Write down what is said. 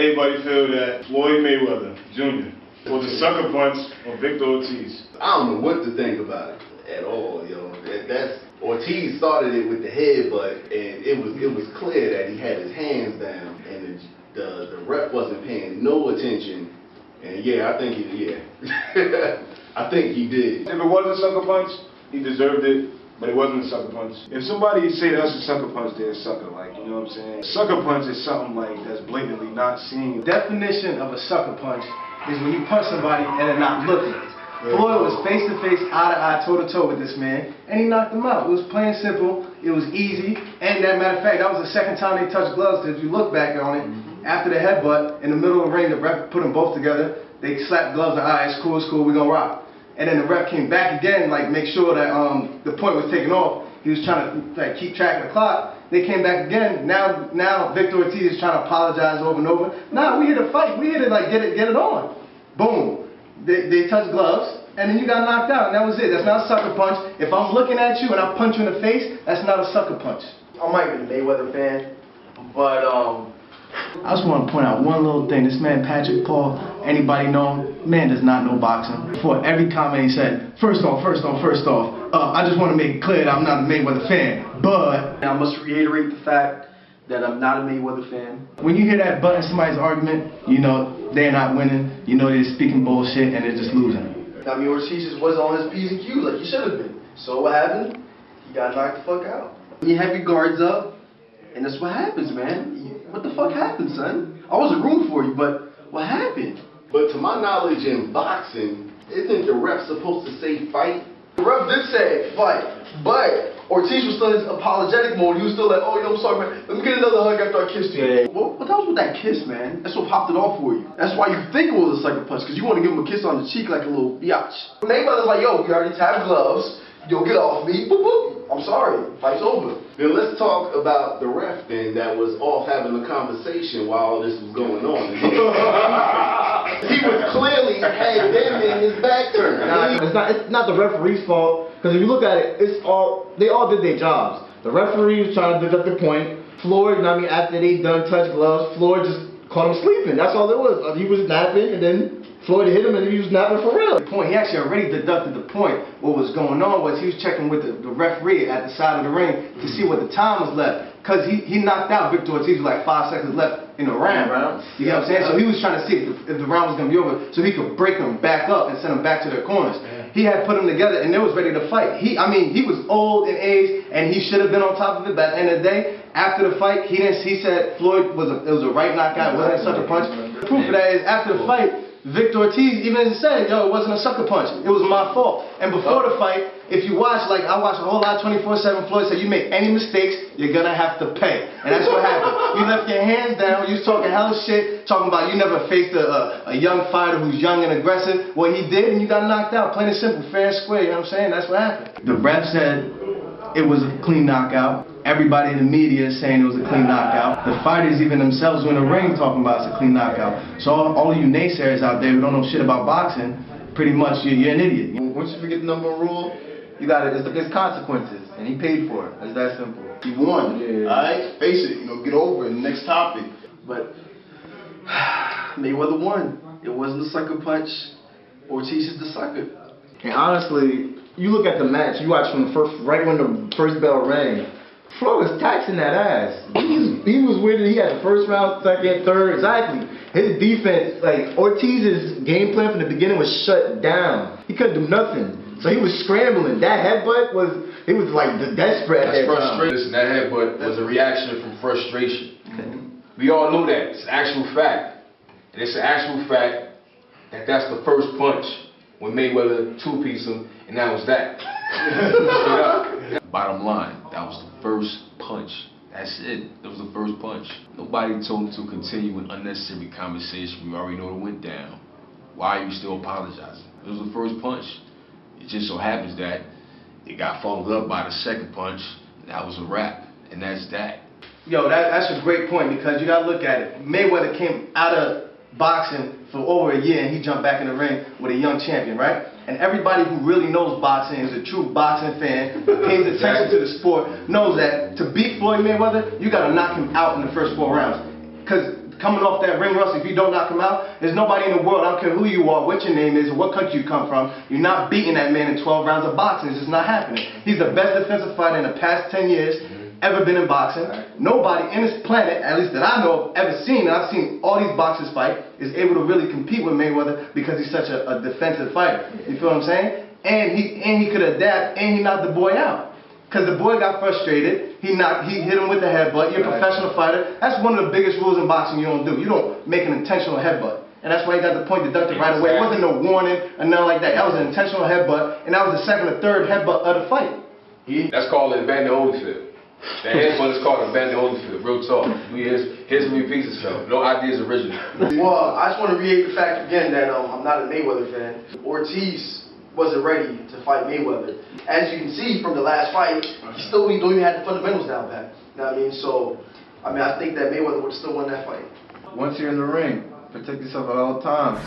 everybody feel that Floyd Mayweather Jr. was a sucker punch on Victor Ortiz. I don't know what to think about it at all, yo. That's Ortiz started it with the headbutt, and it was clear that he had his hands down, and the ref wasn't paying no attention. And yeah, I think I think he did. If it was a sucker punch, he deserved it. But it wasn't a sucker punch. If somebody say that's a sucker punch, they're a sucker, like, you know what I'm saying? Sucker punch is something like that's blatantly not seen. Definition of a sucker punch is when you punch somebody and they're not looking. Floyd was face to face, eye to eye, toe to toe with this man, and he knocked him out. It was plain simple, it was easy, and as a matter of fact, that was the second time they touched gloves. If you look back on it, after the headbutt, in the middle of the ring, the ref put them both together, they slapped gloves, and alright, it's cool, we're gonna rock. And then the ref came back again, like make sure that the point was taken off. He was trying to like keep track of the clock. They came back again. Now Victor Ortiz is trying to apologize over and over. Nah, we here to fight. We here to like get it on. Boom. They touched gloves, and then you got knocked out, and that was it. That's not a sucker punch. If I'm looking at you and I punch you in the face, that's not a sucker punch. I might be a Mayweather fan, but I just want to point out one little thing. This man, Patrick Paul, anybody know him? Man does not know boxing. Before every comment he said, first off, I just want to make it clear that I'm not a Mayweather fan, but I must reiterate the fact that I'm not a Mayweather fan. When you hear that but in somebody's argument, you know they're not winning, you know they're speaking bullshit and they're just losing. I mean, Ortiz just wasn't on his P's and Q's like he should have been. So what happened? He got knocked the fuck out. You have your guards up, and that's what happens, man. What the fuck happened, son? I wasn't rooting for you, but what happened? But to my knowledge in boxing, isn't the ref supposed to say fight? The ref did say fight, but Ortiz was still in his apologetic mode. He was still like, oh, yo, I'm sorry, man. Let me get another hug after I kissed you. Yeah. Well, what the hell's with that kiss, man? That's what popped it off for you. That's why you think it was a sucker punch, because you want to give him a kiss on the cheek like a little biatch. Mayweather's like, yo, we already have gloves. Yo, get off me. Boop, boop. I'm sorry. Fight's over. Then let's talk about the ref then that was off having a conversation while all this was going on. He was clearly had them in his back turned. It's not the referee's fault, because if you look at it, they all did their jobs. The referee was trying to deduct the point. Floyd, you know what I mean, after they done touch gloves, Floyd just caught him sleeping. That's all it was. He was napping, and then Floyd hit him, and he was napping for real. He actually already deducted the point. What was going on was he was checking with the referee at the side of the ring to see what the time was left. Because he knocked out Victor Ortiz with like 5 seconds left in the round. You know what I'm saying? So he was trying to see if the round was going to be over so he could break them back up and send them back to their corners. He had put them together and they was ready to fight. He was old in age and he should have been on top of it, but at the end of the day, after the fight, he said Floyd was a right knockout, it wasn't such a punch. The proof of that is after the fight, Victor Ortiz even said, yo, it wasn't a sucker punch. It was my fault. And before the fight, if you watch, like I watched a whole lot of 24/7, Floyd said, you make any mistakes, you're gonna have to pay. And that's what happened. You left your hands down, you was talking hella shit, talking about you never faced a young fighter who's young and aggressive. Well, he did, and you got knocked out. Plain and simple, fair and square, you know what I'm saying? That's what happened. The ref said it was a clean knockout. Everybody in the media is saying it was a clean knockout. The fighters, even themselves, were in the ring talking about it's a clean knockout. So all of you naysayers out there who don't know shit about boxing, pretty much you're an idiot. Once you forget the number one rule, you got it. There's consequences, and he paid for it. It's that simple. He won. Yeah. All right, face it. Get over it. Next topic. But Mayweather won. It wasn't a sucker punch. Ortiz is the sucker. And honestly, you look at the match. You watch from right when the first bell rang. Floyd was taxing that ass. He was with it. He had the first round, second, third, exactly. His defense, like Ortiz's game plan from the beginning was shut down. He couldn't do nothing. So he was scrambling. That headbutt was like the desperate. That's frustration. Listen, that headbutt was a reaction from frustration. We all know that. It's an actual fact. And it's an actual fact that that's the first punch when Mayweather two-pieced him, and that was that. Bottom line, that was the first punch. That's it. That was the first punch. Nobody told him to continue an unnecessary conversation. We already know it went down. Why are you still apologizing? It was the first punch. It just so happens that it got followed up by the second punch. That was a wrap, and that's that. Yo, that's a great point because you gotta look at it. Mayweather came out of boxing for over a year and he jumped back in the ring with a young champion, right? And everybody who really knows boxing, is a true boxing fan, pays attention to the sport, knows that to beat Floyd Mayweather, you gotta knock him out in the first 4 rounds. Because coming off that ring rust, if you don't knock him out, there's nobody in the world, I don't care who you are, what your name is, or what country you come from, you're not beating that man in 12 rounds of boxing. It's just not happening. He's the best defensive fighter in the past 10 years ever been in boxing. Nobody in this planet, at least that I know of, ever seen, and I've seen all these boxers fight, is able to really compete with Mayweather because he's such a defensive fighter. You feel what I'm saying? And he could adapt, and he knocked the boy out. Because the boy got frustrated, he hit him with the headbutt. You're a professional fighter. That's one of the biggest rules in boxing you don't do. You don't make an intentional headbutt. And that's why he got the point deducted right away. It wasn't no warning or nothing like that. That was an intentional headbutt, and that was the second or third headbutt of the fight. That's called an abandoned Holyfield. The headbutt is called an abandoned Holyfield. Real talk. Here's what repeats itself. No idea is original. Well, I just want to reiterate the fact again that I'm not a Mayweather fan. Ortiz wasn't ready to fight Mayweather. As you can see from the last fight, he don't even have the fundamentals down pat. You know what I mean? So, I think that Mayweather would have still won that fight. Once you're in the ring, protect yourself at all times.